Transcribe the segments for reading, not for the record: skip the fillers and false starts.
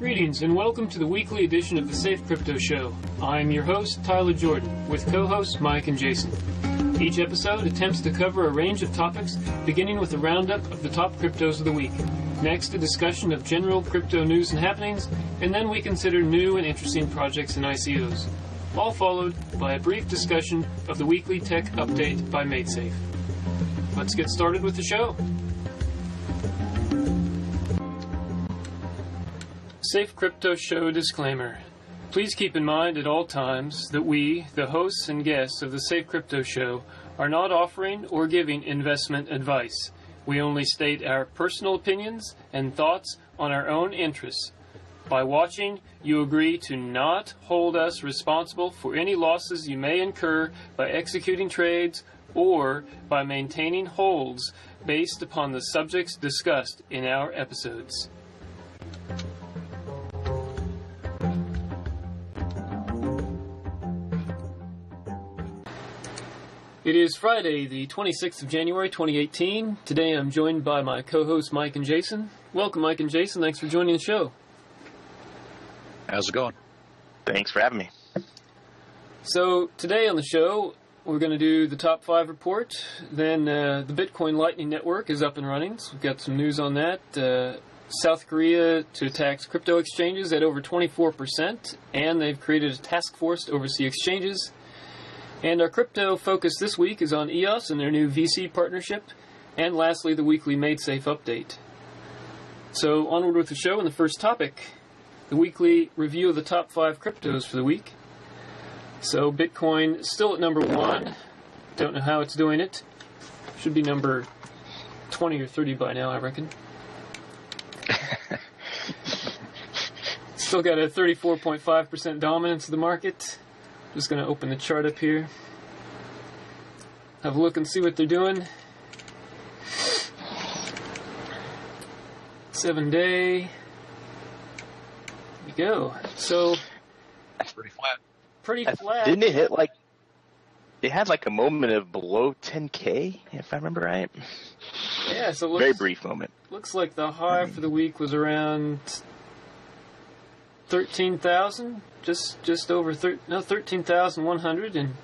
Greetings and welcome to the weekly edition of the Safe Crypto Show. I'm your host, Tyler Jordan, with co-hosts Mike and Jason. Each episode attempts to cover a range of topics, beginning with a roundup of the top cryptos of the week. Next, a discussion of general crypto news and happenings, and then we consider new and interesting projects and ICOs. All followed by a brief discussion of the weekly tech update by MAIDSAFE. Let's get started with the show. Safe Crypto Show disclaimer. Please keep in mind at all times that we, the hosts and guests of the Safe Crypto Show, are not offering or giving investment advice. We only state our personal opinions and thoughts on our own interests. By watching, you agree to not hold us responsible for any losses you may incur by executing trades or by maintaining holds based upon the subjects discussed in our episodes. It is Friday, the 26th of January, 2018. Today I'm joined by my co-hosts Mike and Jason. Welcome, Mike and Jason. Thanks for joining the show. How's it going? Thanks for having me. So today on the show, we're going to do the top 5 report. Then the Bitcoin Lightning Network is up and running, so we've got some news on that. South Korea to tax crypto exchanges at over 24%, and they've created a task force to oversee exchanges. And our crypto focus this week is on EOS and their new VC partnership. And lastly, the weekly MAIDSAFE update. So onward with the show, and the first topic, the weekly review of the top 5 cryptos for the week. So Bitcoin still at number 1. Don't know how it's doing it. Should be number 20 or 30 by now, I reckon. Still got a 34.5% dominance of the market. Just going to open the chart up here. Have a look and see what they're doing. 7-day. There you go. So That's pretty flat. Pretty flat. Didn't it hit like... It had like a moment of below 10K, if I remember right. Yeah, so it looks, very brief moment. Looks like the high for the week was around 13,000, just over 13,100, and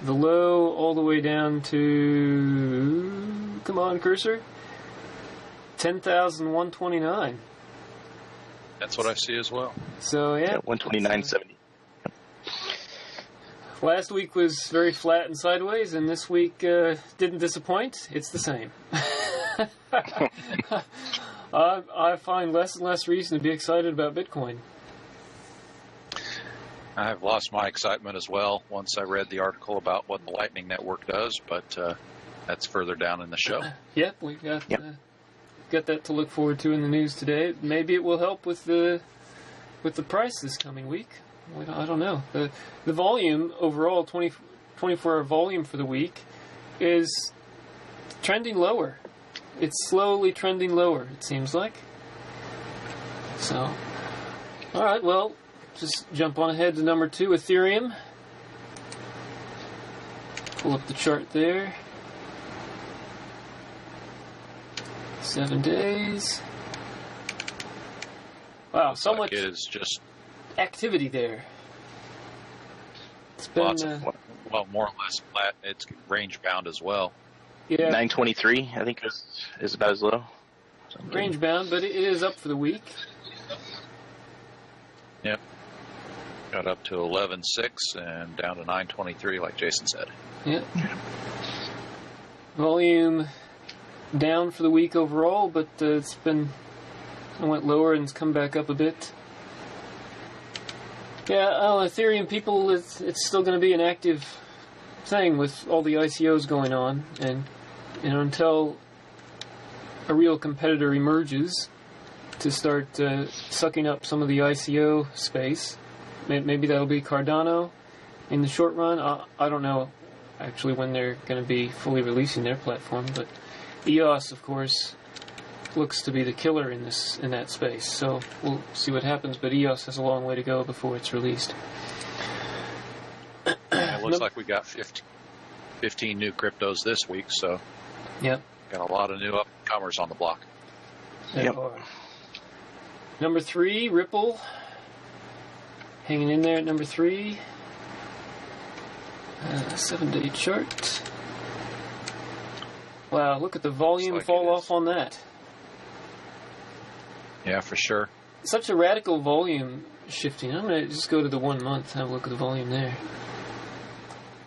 the low all the way down to, come on cursor, 10,129. That's what I see as well. So yeah, 129.70. Last week was very flat and sideways, and this week didn't disappoint. It's the same. I find less and less reason to be excited about Bitcoin. I've lost my excitement as well once I read the article about what the Lightning Network does, but that's further down in the show. Yep, we've got that to look forward to in the news today. Maybe it will help with the price this coming week. I don't know. The volume overall, 24-hour volume for the week, is trending lower. It's slowly trending lower, it seems like. So, all right, well, just jump on ahead to number 2, Ethereum. Pull up the chart there. 7 days. Wow, so much activity there. It's been well, more or less flat. It's range bound as well. Yeah, 923, I think is about as low. Range bound, but it is up for the week. Yep. Got up to 11.6 and down to 923, like Jason said. Yeah. Volume down for the week overall, but it went lower and it's come back up a bit. Yeah, Ethereum people, it's still going to be an active thing with all the ICOs going on, and until a real competitor emerges to start sucking up some of the ICO space. Maybe that'll be Cardano in the short run. I don't know actually when they're going to be fully releasing their platform, but EOS, of course, looks to be the killer in that space. So we'll see what happens, but EOS has a long way to go before it's released. It looks like we got 15 new cryptos this week, so yep. Got a lot of new upcomers on the block. Yep. Number 3, Ripple. Hanging in there at number 3. 7-day chart. Wow, look at the volume fall off on that. Yeah, for sure. Such a radical volume shifting. I'm going to just go to the 1 month, have a look at the volume there.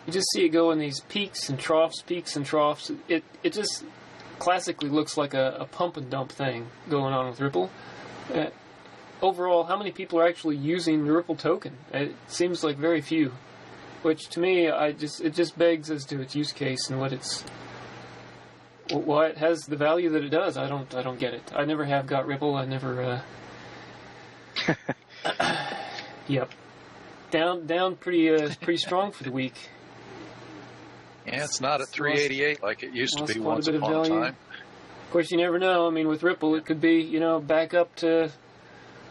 You just see it go in these peaks and troughs. It just classically looks like a pump and dump thing going on with Ripple. Overall, how many people are actually using the Ripple token? It seems like very few. Which to me, it just begs as to its use case and what it has the value that it does. I don't get it. I never have got Ripple. I never. Yep. Down pretty strong for the week. Yeah, it's not at 388 like it used to be once upon a time. Of course, you never know. I mean, with Ripple, it could be back up to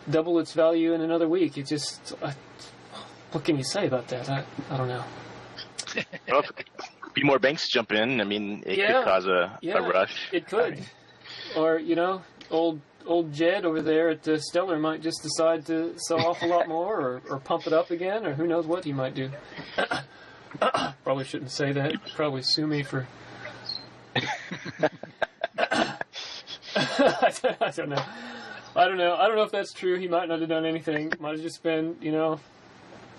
double its value in another week. It just. What can you say about that? I don't know. Well, if a few more banks jump in, I mean, it could cause a rush. It could. Or, old Jed over there at Stellar might just decide to sell off a lot more or pump it up again, or who knows what he might do. Probably shouldn't say that. Probably sue me for... I don't know. I don't know if that's true. He might not have done anything. Might have just been,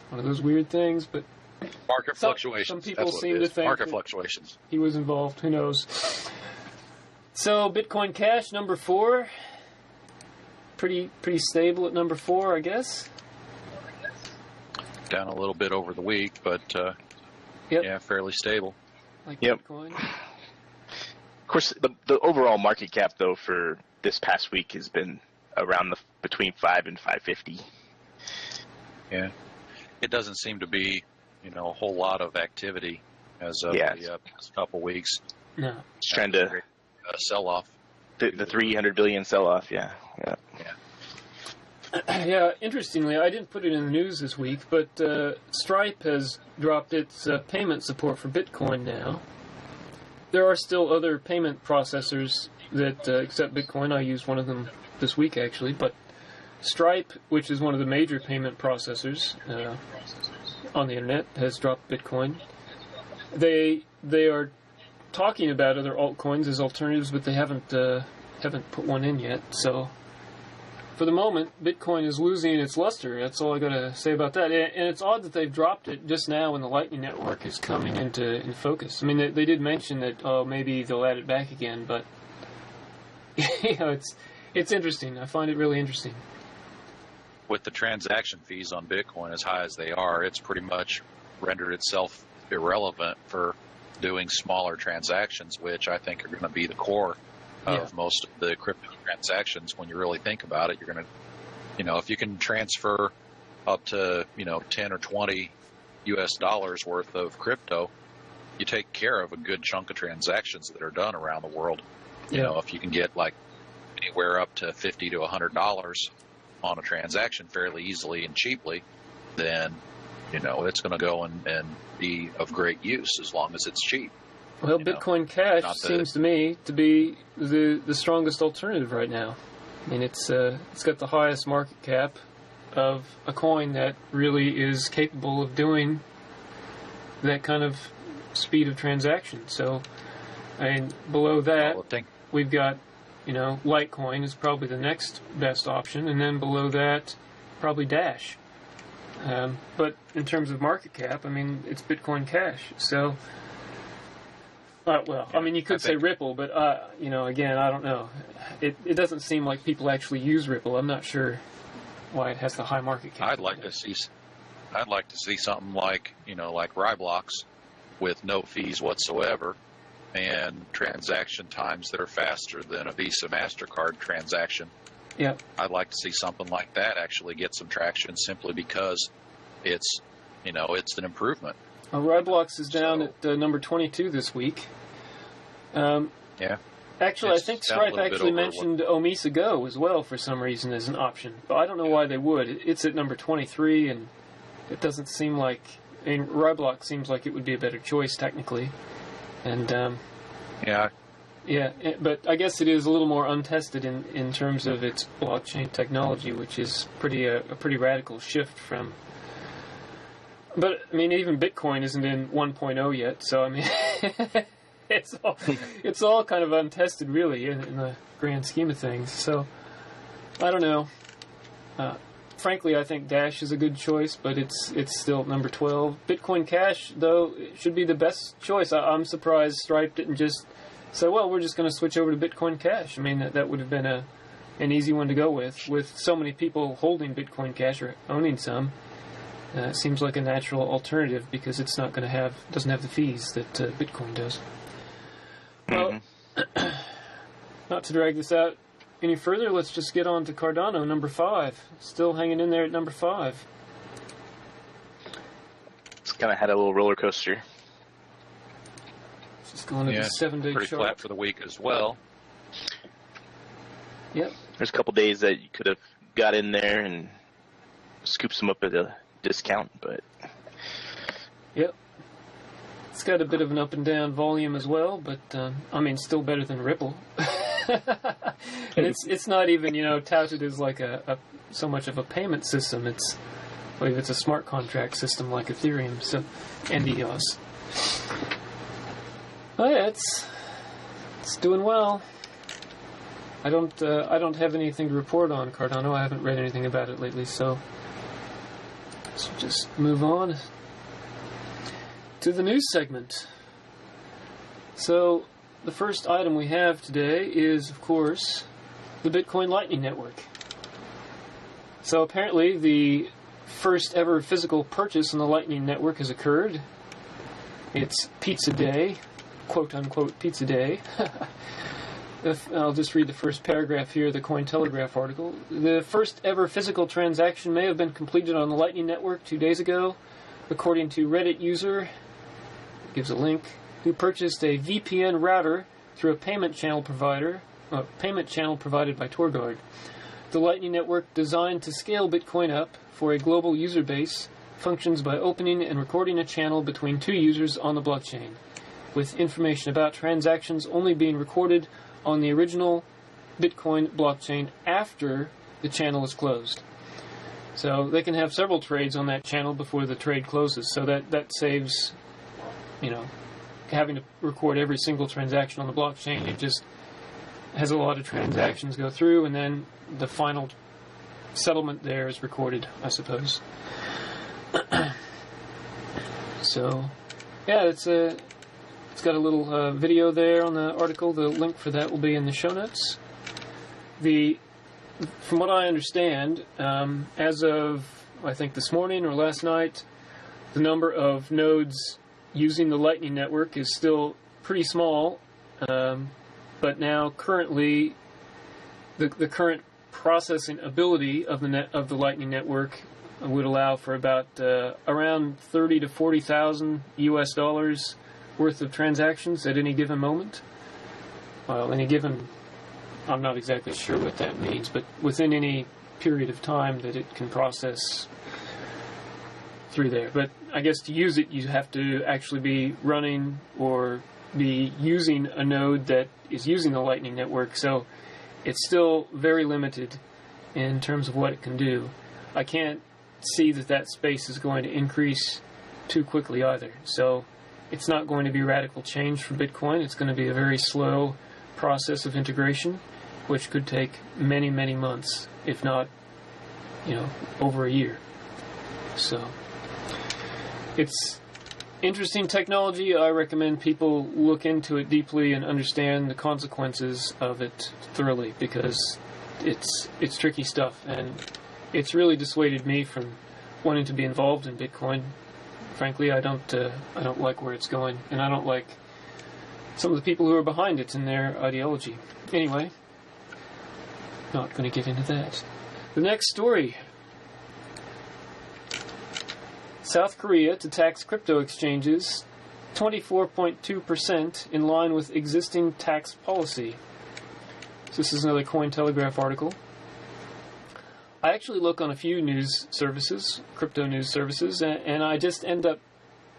one of those weird things, but market fluctuations. Some people seem to think market fluctuations. He was involved. Who knows? So Bitcoin Cash number 4, pretty stable at number 4, I guess. Down a little bit over the week, but yeah, fairly stable. Like Bitcoin. Of course, the overall market cap though for this past week has been around between 5 and 550. Yeah. It doesn't seem to be, a whole lot of activity as of the past couple weeks. No. It's trying to sell off. The 300 billion sell off, yeah. Yeah, interestingly, I didn't put it in the news this week, but Stripe has dropped its payment support for Bitcoin now. There are still other payment processors that accept Bitcoin. I used one of them this week, actually, but Stripe, which is one of the major payment processors on the internet, has dropped Bitcoin. They are talking about other altcoins as alternatives, but they haven't put one in yet. So for the moment, Bitcoin is losing its luster. That's all I got to say about that. And it's odd that they've dropped it just now when the Lightning Network is coming in focus. I mean, they did mention that maybe they'll add it back again, but it's interesting. I find it really interesting. With the transaction fees on Bitcoin as high as they are, it's pretty much rendered itself irrelevant for doing smaller transactions, which I think are going to be the core of most of the crypto transactions. When you really think about it, you're going to, if you can transfer up to, 10 or 20 US dollars worth of crypto, you take care of a good chunk of transactions that are done around the world. Yeah. If you can get like anywhere up to $50 to $100 on a transaction fairly easily and cheaply, then it's going to go and be of great use as long as it's cheap. Well, Bitcoin Cash seems to me to be the strongest alternative right now. I mean, it's got the highest market cap of a coin that really is capable of doing that kind of speed of transaction. So, I mean, below that, we've got Litecoin is probably the next best option, and then below that, probably Dash. But in terms of market cap, I mean, it's Bitcoin Cash. So, I mean, you could say Ripple, but again, I don't know. It doesn't seem like people actually use Ripple. I'm not sure why it has the high market cap. I'd like to see something like like Ryblox with no fees whatsoever, and transaction times that are faster than a Visa MasterCard transaction. Yeah, I'd like to see something like that actually get some traction, simply because it's an improvement. Ryblox is down at number 22 this week. Yeah. Actually, I think Stripe actually mentioned Omisa Go as well for some reason as an option, but I don't know why they would. It's at number 23, and it doesn't seem like. I mean, Ryblox seems like it would be a better choice technically, and Yeah, but I guess it is a little more untested in terms of its blockchain technology, which is a pretty radical shift from. But I mean, even Bitcoin isn't in 1.0 yet, so I mean, it's all kind of untested, really, in the grand scheme of things. So I don't know. Frankly, I think Dash is a good choice, but it's still number 12. Bitcoin Cash, though, should be the best choice. I'm surprised Stripe didn't just say, well, we're just going to switch over to Bitcoin Cash. I mean, that would have been an easy one to go with so many people holding Bitcoin Cash or owning some. It seems like a natural alternative because it's doesn't have the fees that Bitcoin does. Well, not to drag this out any further, let's just get on to Cardano, number 5. Still hanging in there at number 5. It's kind of had a little roller coaster. Just going to the 7-day pretty chart. flat for the week as well. Yep. There's a couple days that you could have got in there and scooped some up at a discount, but yep. It's got a bit of an up and down volume as well, but I mean, still better than Ripple. And it's not even touted as like a so much of a payment system. I believe it's a smart contract system like Ethereum, so and EOS. Oh yeah, it's doing well. I don't have anything to report on Cardano. I haven't read anything about it lately, so just move on to the news segment. So the first item we have today is, of course, the Bitcoin Lightning Network. So apparently the first ever physical purchase on the Lightning Network has occurred. It's Pizza Day, quote-unquote Pizza Day. I'll just read the first paragraph here of the Cointelegraph article. The first ever physical transaction may have been completed on the Lightning Network 2 days ago, according to Reddit user, gives a link, who purchased a VPN router through a payment channel provided by TorGuard. The Lightning Network, designed to scale Bitcoin up for a global user base, functions by opening and recording a channel between two users on the blockchain, with information about transactions only being recorded on the original Bitcoin blockchain after the channel is closed. So they can have several trades on that channel before the trade closes, so that saves, having to record every single transaction on the blockchain. It just has a lot of transactions go through, and then the final settlement there is recorded, I suppose. So, yeah, it's got a little video there on the article. The link for that will be in the show notes. From what I understand, as of, I think, this morning or last night, the number of nodes using the Lightning Network is still pretty small, but now currently the current processing ability of the Lightning Network would allow for about around 30 to 40,000 US dollars worth of transactions at any given moment. Well, I'm not exactly sure what that means, but within any period of time that it can process through there. But I guess to use it, you have to actually be running or be using a node that is using the Lightning Network, so it's still very limited in terms of what it can do. I can't see that space is going to increase too quickly either. So it's not going to be radical change for Bitcoin. It's going to be a very slow process of integration, which could take many, many months, if not, over a year. So it's interesting technology. I recommend people look into it deeply and understand the consequences of it thoroughly, because it's tricky stuff, and it's really dissuaded me from wanting to be involved in Bitcoin. Frankly, I don't like where it's going, and I don't like some of the people who are behind it and their ideology. Anyway, not going to get into that. The next story. South Korea to tax crypto exchanges 24.2% in line with existing tax policy. So this is another Cointelegraph article. I actually look on a few news services, crypto news services, and I just end up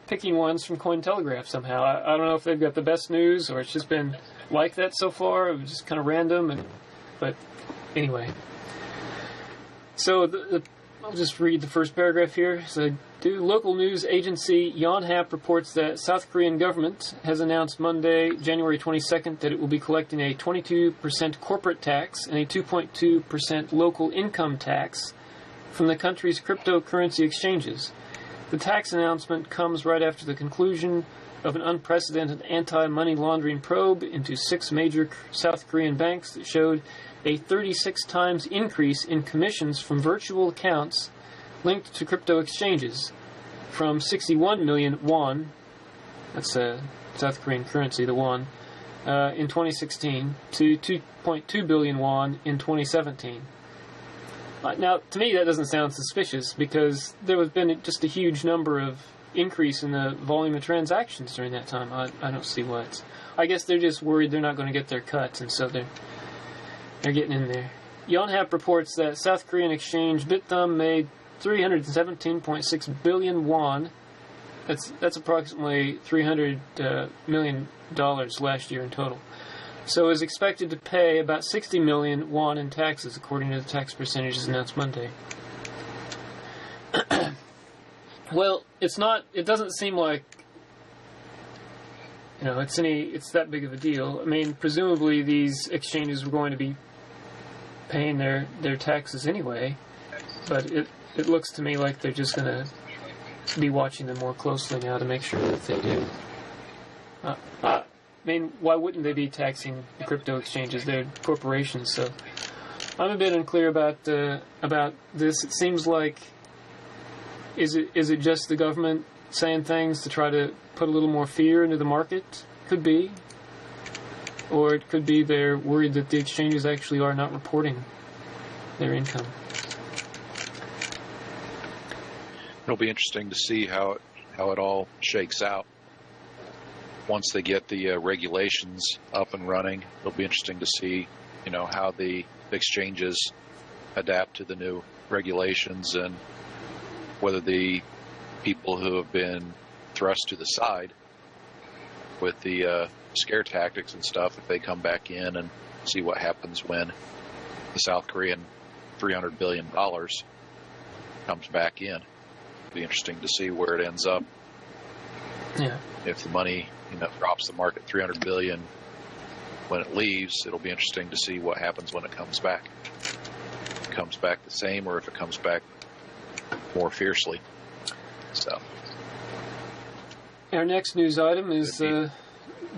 picking ones from Cointelegraph somehow. I don't know if they've got the best news or it's just been like that so far. It was just kind of random, but anyway. So I'll just read the first paragraph here. So, local news agency Yonhap reports that South Korean government has announced Monday, January 22nd, that it will be collecting a 22% corporate tax and a 2.2% local income tax from the country's cryptocurrency exchanges. The tax announcement comes right after the conclusion of an unprecedented anti-money laundering probe into 6 major South Korean banks that showed a 36 times increase in commissions from virtual accounts linked to crypto exchanges, from 61 million won, that's South Korean currency, the won, in 2016, to 2.2 billion won in 2017. Now, to me, that doesn't sound suspicious, because there has been just a huge number of increase in the volume of transactions during that time. I don't see what. I guess they're just worried they're not going to get their cut, and so they're getting in there. Yonhap reports that South Korean exchange Bithumb made 317.6 billion won. That's approximately $300 million last year in total. So is expected to pay about 60 million won in taxes, according to the tax percentages announced Monday. Well, it doesn't seem like, it's that big of a deal. I mean, presumably these exchanges were going to be paying their taxes anyway, but it looks to me like they're just going to be watching them more closely now to make sure that they do. I mean, why wouldn't they be taxing the crypto exchanges? They're corporations, so I'm a bit unclear about this. It seems like, is it just the government saying things to try to put a little more fear into the market? Could be. Or it could be they're worried that the exchanges actually are not reporting their income. It'll be interesting to see how it all shakes out. Once they get the regulations up and running, it'll be interesting to see, how the exchanges adapt to the new regulations, and whether the people who have been thrust to the side with the scare tactics and stuff, if they come back in and see what happens when the South Korean $300 billion comes back in. It'll be interesting to see where it ends up. Yeah. If the money drops the market $300 billion when it leaves, it'll be interesting to see what happens when it comes back. If it comes back the same, or if it comes back more fiercely. So our next news item is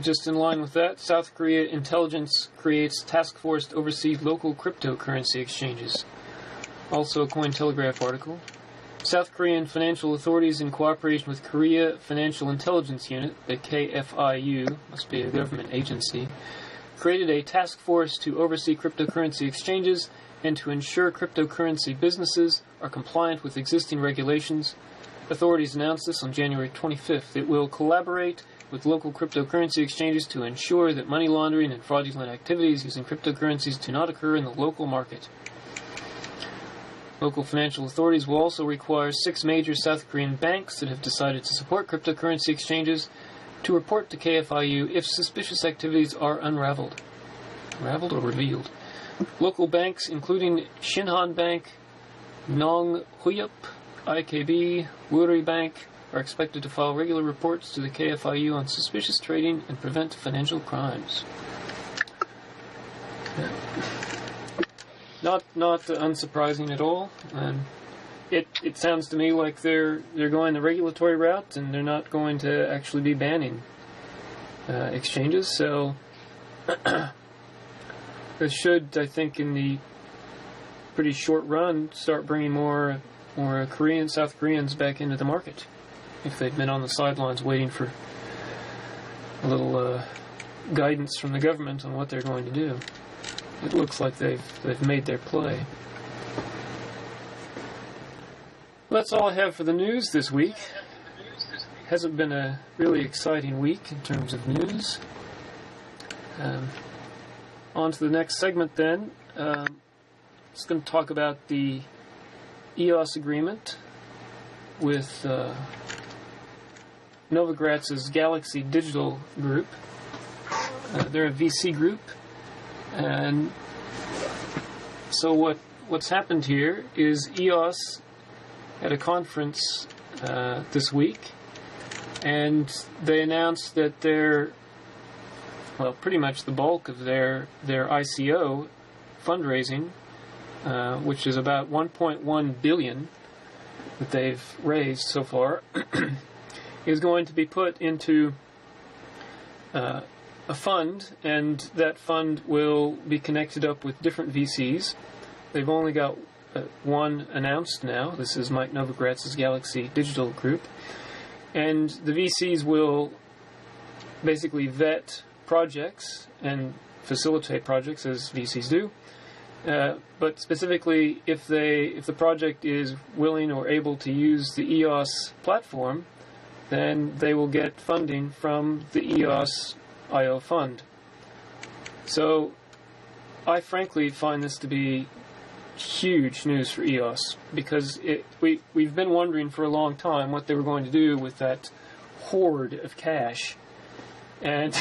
just in line with that. South Korea intelligence creates task force to oversee local cryptocurrency exchanges. Also a Cointelegraph article. South Korean financial authorities, in cooperation with Korea Financial Intelligence Unit, the KFIU, must be a government agency, created a task force to oversee cryptocurrency exchanges and to ensure cryptocurrency businesses are compliant with existing regulations. Authorities announced this on January 25th. It will collaborate with local cryptocurrency exchanges to ensure that money laundering and fraudulent activities using cryptocurrencies do not occur in the local market. Local financial authorities will also require 6 major South Korean banks that have decided to support cryptocurrency exchanges to report to KFIU if suspicious activities are unraveled. Unraveled or revealed. Local banks, including Shinhan Bank, Nong Huyup, IKB, Woori Bank, are expected to file regular reports to the KFIU on suspicious trading and prevent financial crimes. Not unsurprising at all. It sounds to me like they're going the regulatory route, and they're not going to actually be banning exchanges. So it should, I think, in the pretty short run, start bringing more South Koreans back into the market, if they've been on the sidelines waiting for a little guidance from the government on what they're going to do. It looks like they've made their play. Well, that's all I have for the news this week. Hasn't been a really exciting week in terms of news. On to the next segment then. Just going to talk about the EOS agreement with Novogratz's Galaxy Digital Group. They're a VC group, and so what's happened here is EOS had a conference this week, and they announced that pretty much the bulk of their ICO fundraising, which is about 1.1 billion that they've raised so far, is going to be put into a fund, and that fund will be connected up with different VCs. They've only got one announced now. This is Mike Novogratz's Galaxy Digital Group. And the VCs will basically vet projects and facilitate projects, as VCs do. But specifically, if the project is willing or able to use the EOS platform, then they will get funding from the EOS IO fund. So I frankly find this to be huge news for EOS, because we've been wondering for a long time what they were going to do with that hoard of cash. And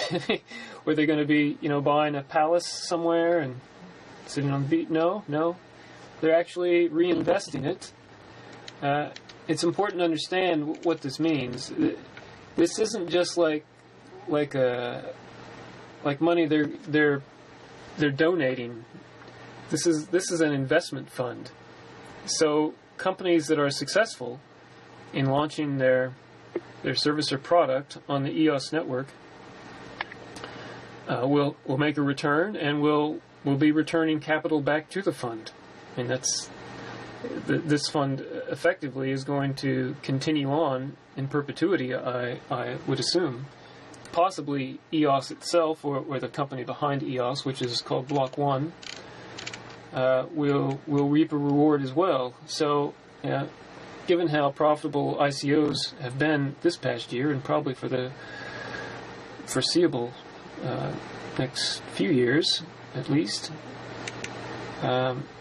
were they going to be, buying a palace somewhere and sitting on the beach? No. They're actually reinvesting it. It's important to understand what this means. This isn't just like money they're donating. This is an investment fund. So companies that are successful in launching their service or product on the EOS network will make a return, and will be returning capital back to the fund. And this fund effectively is going to continue on in perpetuity, I would assume. Possibly EOS itself, or the company behind EOS, which is called Block One, will reap a reward as well. So, given how profitable ICOs have been this past year, and probably for the foreseeable next few years at least,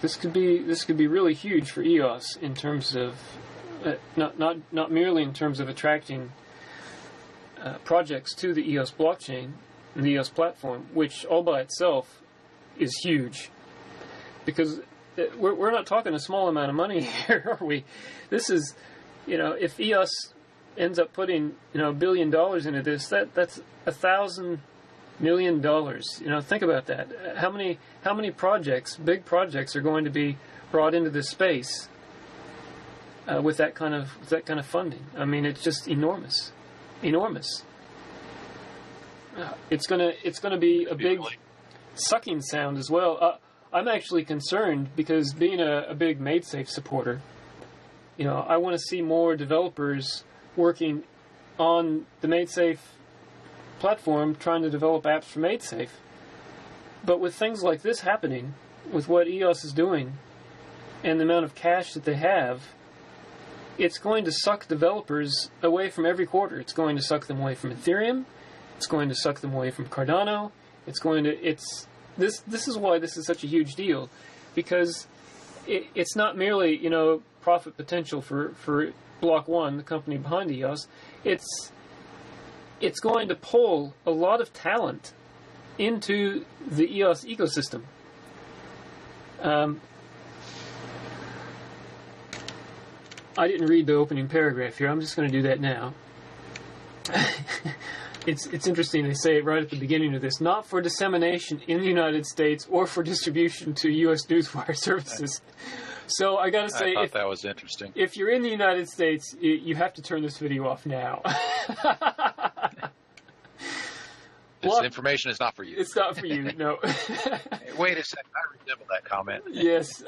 this could be really huge for EOS in terms of not merely in terms of attracting projects to the EOS blockchain and the EOS platform, which all by itself is huge, because we're not talking a small amount of money here, are we? This is, if EOS ends up putting $1 billion into this, that's $1,000 million. Think about that. How many projects, big projects, are going to be brought into this space with that kind of funding? I mean, it's just enormous. It's gonna be a big sucking sound as well. I'm actually concerned, because being a big MAIDSAFE supporter, I want to see more developers working on the MAIDSAFE platform, trying to develop apps for MAIDSAFE. But with things like this happening, with what EOS is doing, and the amount of cash that they have, it's going to suck developers away from every quarter. It's going to suck them away from Ethereum. It's going to suck them away from Cardano. This is why this is such a huge deal, because it's not merely profit potential for Block One, the company behind EOS. It's going to pull a lot of talent into the EOS ecosystem. I didn't read the opening paragraph here. I'm just going to do that now. It's interesting. They say right at the beginning of this, not for dissemination in the United States or for distribution to U.S. newswire services. So I got to say, I thought that was interesting. If you're in the United States, you have to turn this video off now. This information is not for you. It's not for you, no. Hey, wait a second. I resemble that comment. Yes.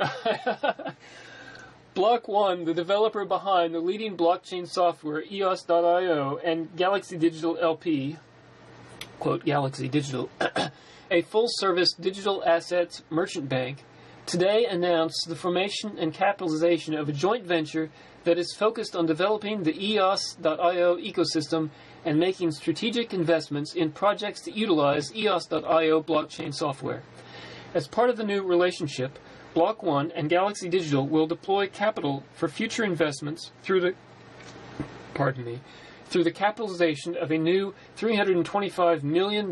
Block One, the developer behind the leading blockchain software EOS.io and Galaxy Digital LP, quote, Galaxy Digital, a full-service digital assets merchant bank, today announced the formation and capitalization of a joint venture that is focused on developing the EOS.io ecosystem and making strategic investments in projects that utilize EOS.io blockchain software. As part of the new relationship, Block One and Galaxy Digital will deploy capital for future investments through the capitalization of a new $325 million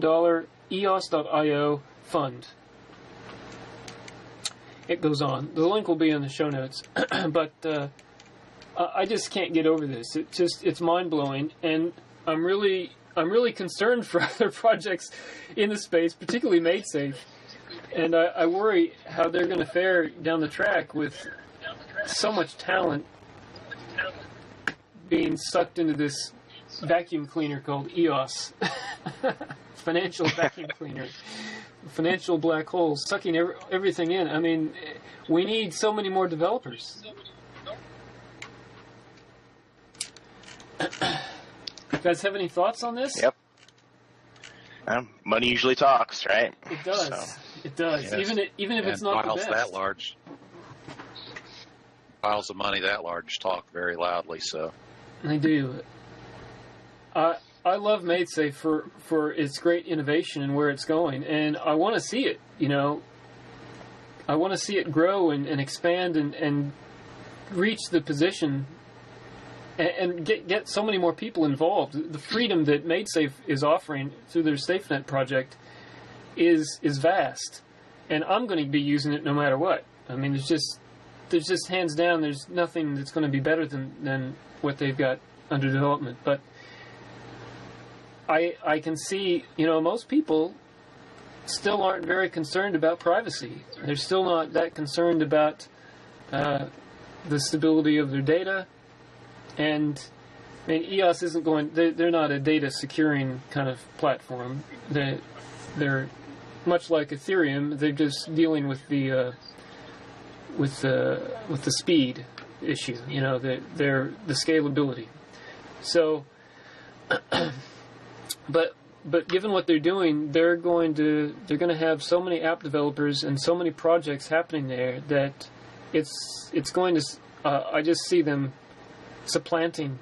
EOS.io fund. It goes on. The link will be in the show notes. But I just can't get over this. It's mind-blowing, and I'm really concerned for other projects in the space, particularly MAIDSAFE. And I worry how they're going to fare down the track with so much talent being sucked into this vacuum cleaner called EOS. Financial vacuum cleaner. Financial black holes sucking everything in. I mean, we need so many more developers. You guys have any thoughts on this? Yep. Money usually talks, right? It does. So. It does. Yes. Even if it's not the best. That large, piles of money that large talk very loudly. So they do. I love MAIDSAFE for its great innovation and where it's going, and I want to see it. I want to see it grow and expand and reach the position and get so many more people involved. The freedom that MAIDSAFE is offering through their SafeNet project is vast, and I'm going to be using it no matter what. I mean, there's just hands down, there's nothing that's going to be better than what they've got under development. But I can see, most people still aren't very concerned about privacy. They're still not that concerned about the stability of their data. And I mean, EOS isn't going. They're not a data securing kind of platform. They're much like Ethereum. They're just dealing with the speed issue. The scalability. So, but given what they're doing, they're going to have so many app developers and so many projects happening there that it's going to. I just see them supplanting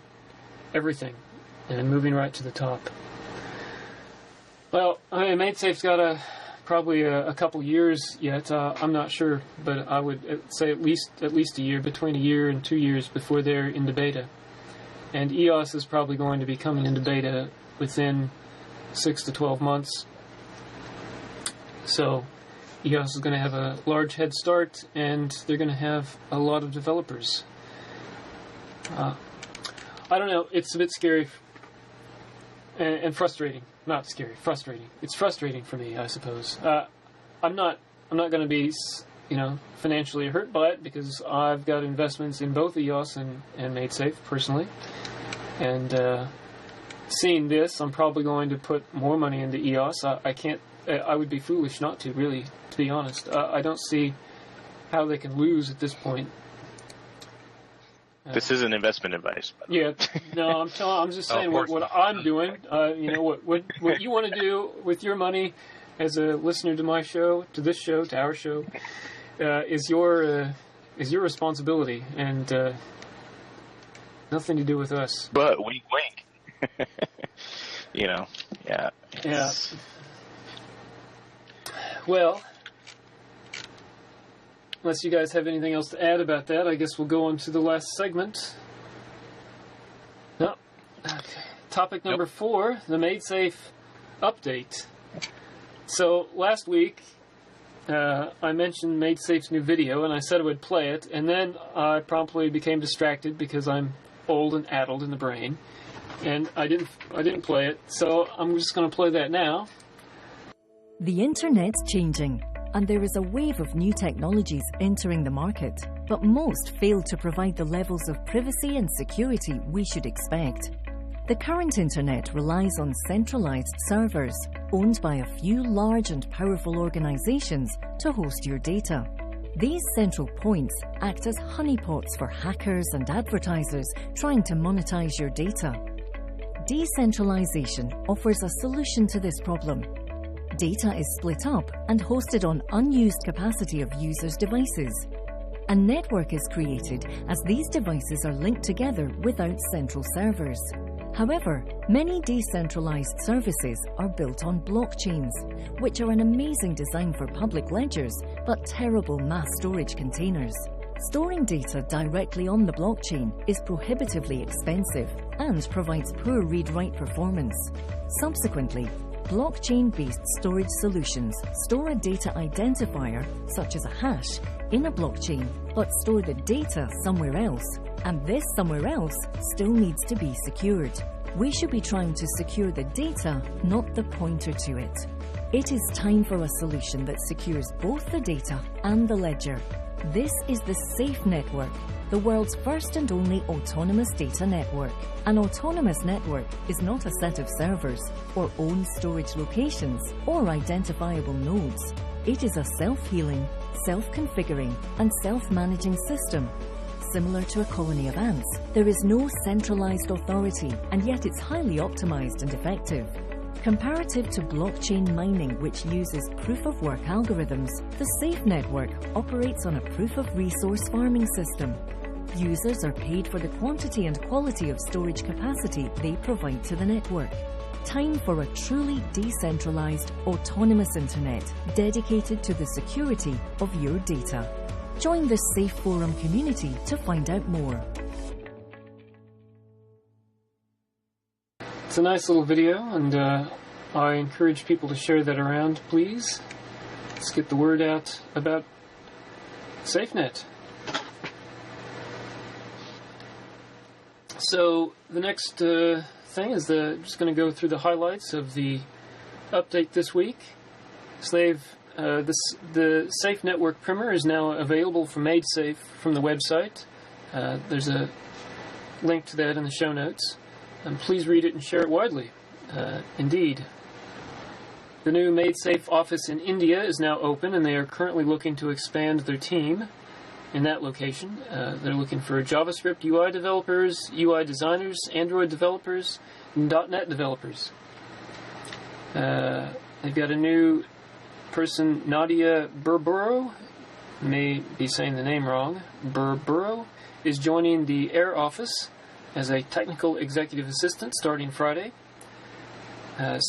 everything and moving right to the top. Well, I mean, MAIDSAFE's got probably a couple years yet. I'm not sure, but I would say at least a year, between a year and 2 years before they're into beta. And EOS is probably going to be coming into beta within 6 to 12 months. So EOS is going to have a large head start, and they're going to have a lot of developers. I don't know. It's a bit scary and frustrating. Not scary, frustrating. It's frustrating for me, I suppose. I'm not going to be, financially hurt by it because I've got investments in both EOS and MAIDSAFE personally. And seeing this, I'm probably going to put more money into EOS. I would be foolish not to, really, to be honest. I don't see how they can lose at this point. This isn't investment advice. Yeah, no, I'm just saying what I'm doing. What you want to do with your money as a listener to my show, to this show, to our show, is your responsibility, and nothing to do with us. But wink, wink. Yeah. Yeah. Well, unless you guys have anything else to add about that, I guess we'll go on to the last segment. No. Topic number 4, the MAIDSAFE update. So last week, I mentioned MAIDSAFE's new video, and I said I would play it, and then I promptly became distracted because I'm old and addled in the brain, and I didn't play it. So I'm just going to play that now. The internet's changing, and there is a wave of new technologies entering the market, but most fail to provide the levels of privacy and security we should expect. The current internet relies on centralized servers, owned by a few large and powerful organizations to host your data. These central points act as honeypots for hackers and advertisers trying to monetize your data. Decentralization offers a solution to this problem. Data is split up and hosted on unused capacity of users' devices. A network is created as these devices are linked together without central servers. However, many decentralized services are built on blockchains, which are an amazing design for public ledgers, but terrible mass storage containers. Storing data directly on the blockchain is prohibitively expensive and provides poor read-write performance. Subsequently, Blockchain-based storage solutions store a data identifier, such as a hash, in a blockchain, but store the data somewhere else, and this somewhere else still needs to be secured. We should be trying to secure the data, not the pointer to it. It is time for a solution that secures both the data and the ledger. This is the SAFE network, the world's first and only autonomous data network. An autonomous network is not a set of servers, or own storage locations, or identifiable nodes. It is a self-healing, self-configuring, and self-managing system. Similar to a colony of ants, there is no centralized authority, and yet it's highly optimized and effective. Comparative to blockchain mining, which uses proof-of-work algorithms, the SAFE network operates on a proof-of-resource farming system. Users are paid for the quantity and quality of storage capacity they provide to the network. Time for a truly decentralized, autonomous internet dedicated to the security of your data. Join the SAFE Forum community to find out more. It's a nice little video, and I encourage people to share that around, please. Let's get the word out about SafeNet. So the next thing is just going to go through the highlights of the update this week. So the Safe Network Primer is now available for MAIDSAFE from the website. There's a link to that in the show notes. And please read it and share it widely. Indeed. The new MAIDSAFE office in India is now open, and they are currently looking to expand their team in that location. They're looking for JavaScript UI developers, UI designers, Android developers, and .NET developers. They've got a new person, Nadia Burburo, may be saying the name wrong, Burburo, is joining the Air office as a technical executive assistant starting Friday.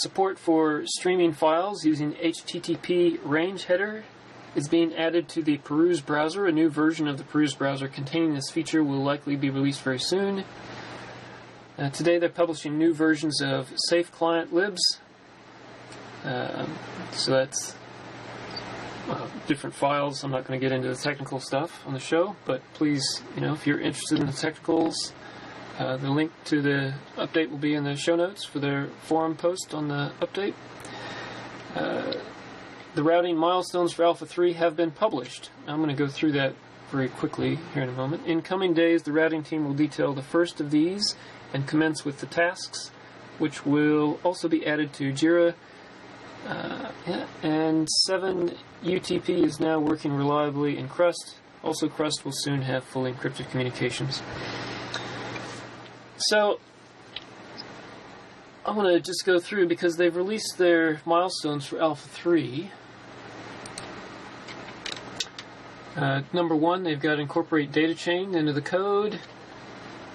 Support for streaming files using HTTP range header is being added to the Peruse browser. A new version of the Peruse browser containing this feature will likely be released very soon. Today they're publishing new versions of Safe Client Libs. So that's different files. I'm not going to get into the technical stuff on the show, but please, if you're interested in the technicals, the link to the update will be in the show notes for their forum post on the update. The routing milestones for Alpha 3 have been published. I'm going to go through that very quickly here in a moment. In coming days, the routing team will detail the first of these and commence with the tasks, which will also be added to Jira. And 7 UTP is now working reliably in Crust. Also, Crust will soon have fully encrypted communications. So, I want to just go through, because they've released their milestones for Alpha 3. Number 1, they've got incorporate data chain into the code.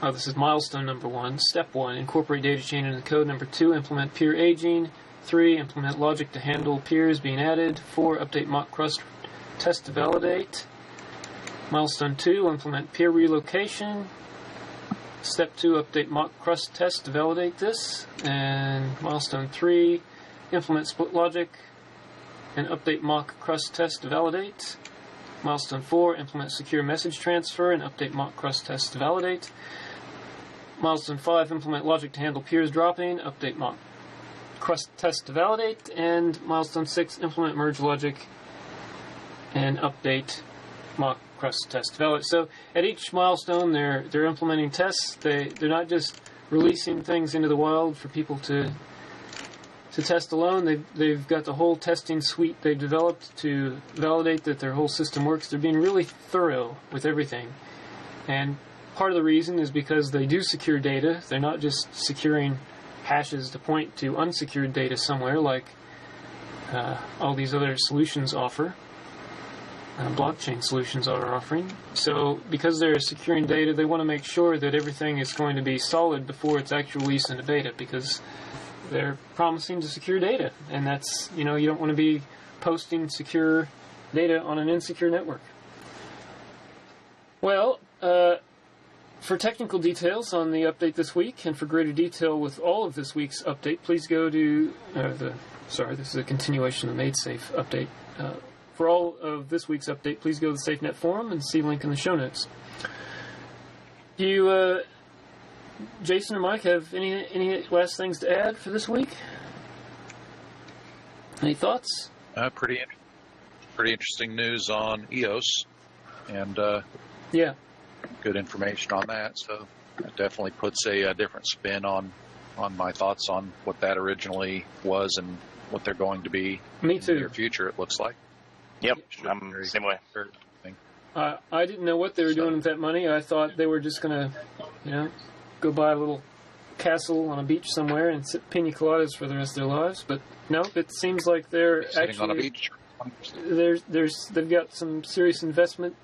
Oh, this is milestone number 1. Step 1, incorporate data chain into the code. Number 2, implement peer aging. 3, implement logic to handle peers being added. 4, update mock crust test to validate. Milestone 2, implement peer relocation. Step 2, update mock crust test to validate this. And milestone 3, implement split logic and update mock crust test to validate. Milestone 4, implement secure message transfer and update mock crust test to validate. Milestone 5, implement logic to handle peers dropping, update mock crust test to validate. And milestone 6, implement merge logic and update mock crust test to validate. So at each milestone, they're implementing tests. They're not just releasing things into the wild for people to test alone. They've got the whole testing suite they've developed to validate that their whole system works. They're being really thorough with everything. And part of the reason is because they do secure data. They're not just securing hashes to point to unsecured data somewhere like all these other solutions offer. Blockchain solutions are offering. So because they're securing data, they want to make sure that everything is going to be solid before it's actually released into beta, because they're promising to secure data, and that's, you don't want to be posting secure data on an insecure network. Well, For technical details on the update this week, and for greater detail with all of this week's update, please go to this is a continuation of the MAIDSAFE update. For all of this week's update, please go to the SafeNet forum and see link in the show notes. Do you, Jason or Mike, have any last things to add for this week? Any thoughts? Pretty interesting news on EOS, and yeah, good information on that. So it definitely puts a different spin on my thoughts on what that originally was and what they're going to be. Me too. In the near future, it looks like. Yep, I'm the same way. I didn't know what they were doing with that money. I thought they were just going to, go buy a little castle on a beach somewhere and sip pina coladas for the rest of their lives. But no, it seems like they're sitting actually on a beach. They've got some serious investment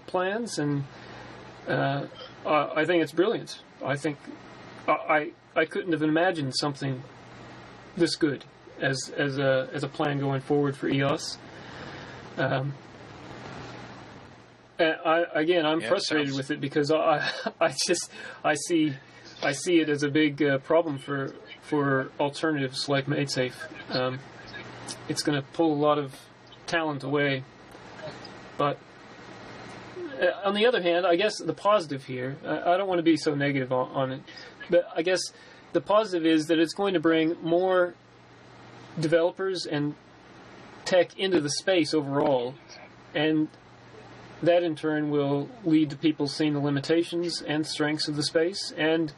plans, and I think it's brilliant. I think I couldn't have imagined something this good as a plan going forward for EOS. I'm frustrated with it because I see it as a big problem for alternatives like MAIDSAFE. It's going to pull a lot of talent away, but on the other hand, I guess the positive here, I don't want to be so negative on it, but I guess the positive is that it's going to bring more developers and tech into the space overall, and that in turn will lead to people seeing the limitations and strengths of the space, and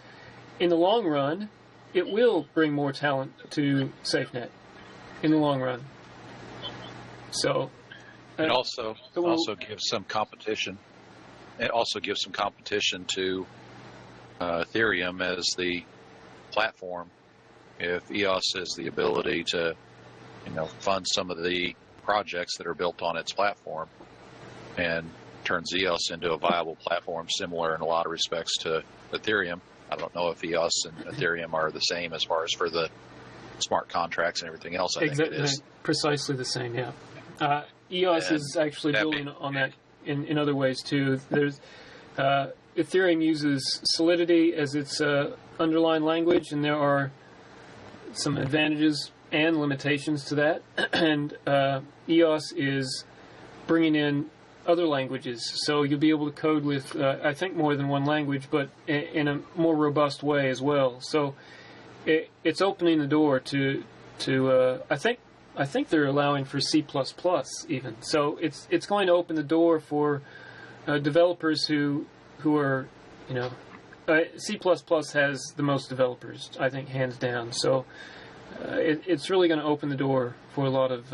in the long run, it will bring more talent to SafeNet in the long run. So it also gives some competition. It also gives some competition to Ethereum as the platform. If EOS has the ability to, fund some of the projects that are built on its platform and turns EOS into a viable platform similar in a lot of respects to Ethereum. I don't know if EOS and Ethereum are the same as far as for the smart contracts and everything else. I think it is precisely the same. Yeah, EOS is actually building on that in other ways too. There's Ethereum uses Solidity as its underlying language, and there are some advantages and limitations to that. And EOS is bringing in other languages, so you'll be able to code with I think more than one language, but in a more robust way as well. So it's opening the door to I think they're allowing for C++ even. So it's going to open the door for developers who are C++ has the most developers, I think, hands down. So it's really going to open the door for a lot of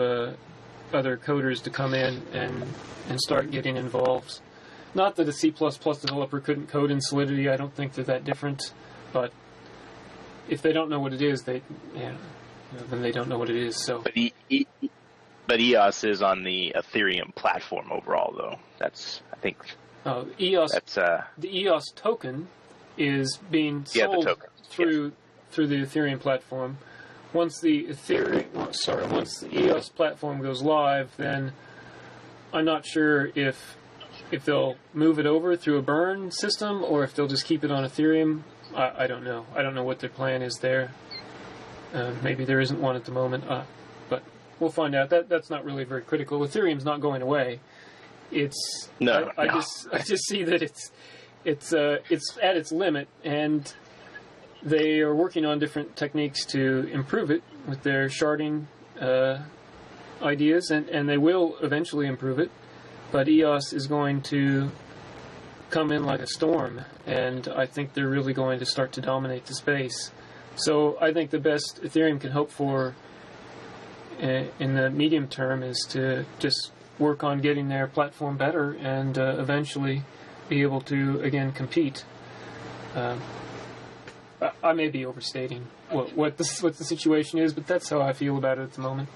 other coders to come in and start getting involved. Not that a C++ developer couldn't code in Solidity. I don't think they're that different, but if they don't know what it is, then they don't know what it is. So, but EOS is on the Ethereum platform overall, though. That's, I think. EOS. That's the EOS token is being sold through the Ethereum platform. Once the EOS platform goes live, then I'm not sure if they'll move it over through a burn system or if they'll just keep it on Ethereum. I don't know. I don't know what their plan is there. Maybe there isn't one at the moment, but we'll find out. That's not really very critical. Ethereum's not going away. I just see that it's at its limit, and they are working on different techniques to improve it with their sharding ideas, and they will eventually improve it. But EOS is going to come in like a storm, and I think they're really going to start to dominate the space. So I think the best Ethereum can hope for in the medium term is to just work on getting their platform better and eventually be able to, again, compete. I may be overstating what the situation is, but that's how I feel about it at the moment.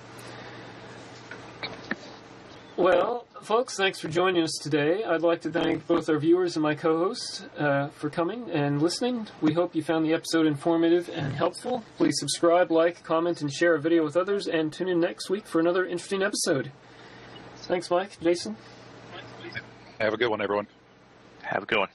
Well, folks, thanks for joining us today. I'd like to thank both our viewers and my co-host for coming and listening. We hope you found the episode informative and helpful. Please subscribe, like, comment, and share our video with others, and tune in next week for another interesting episode. Thanks, Mike. Jason? Have a good one, everyone. Have a good one.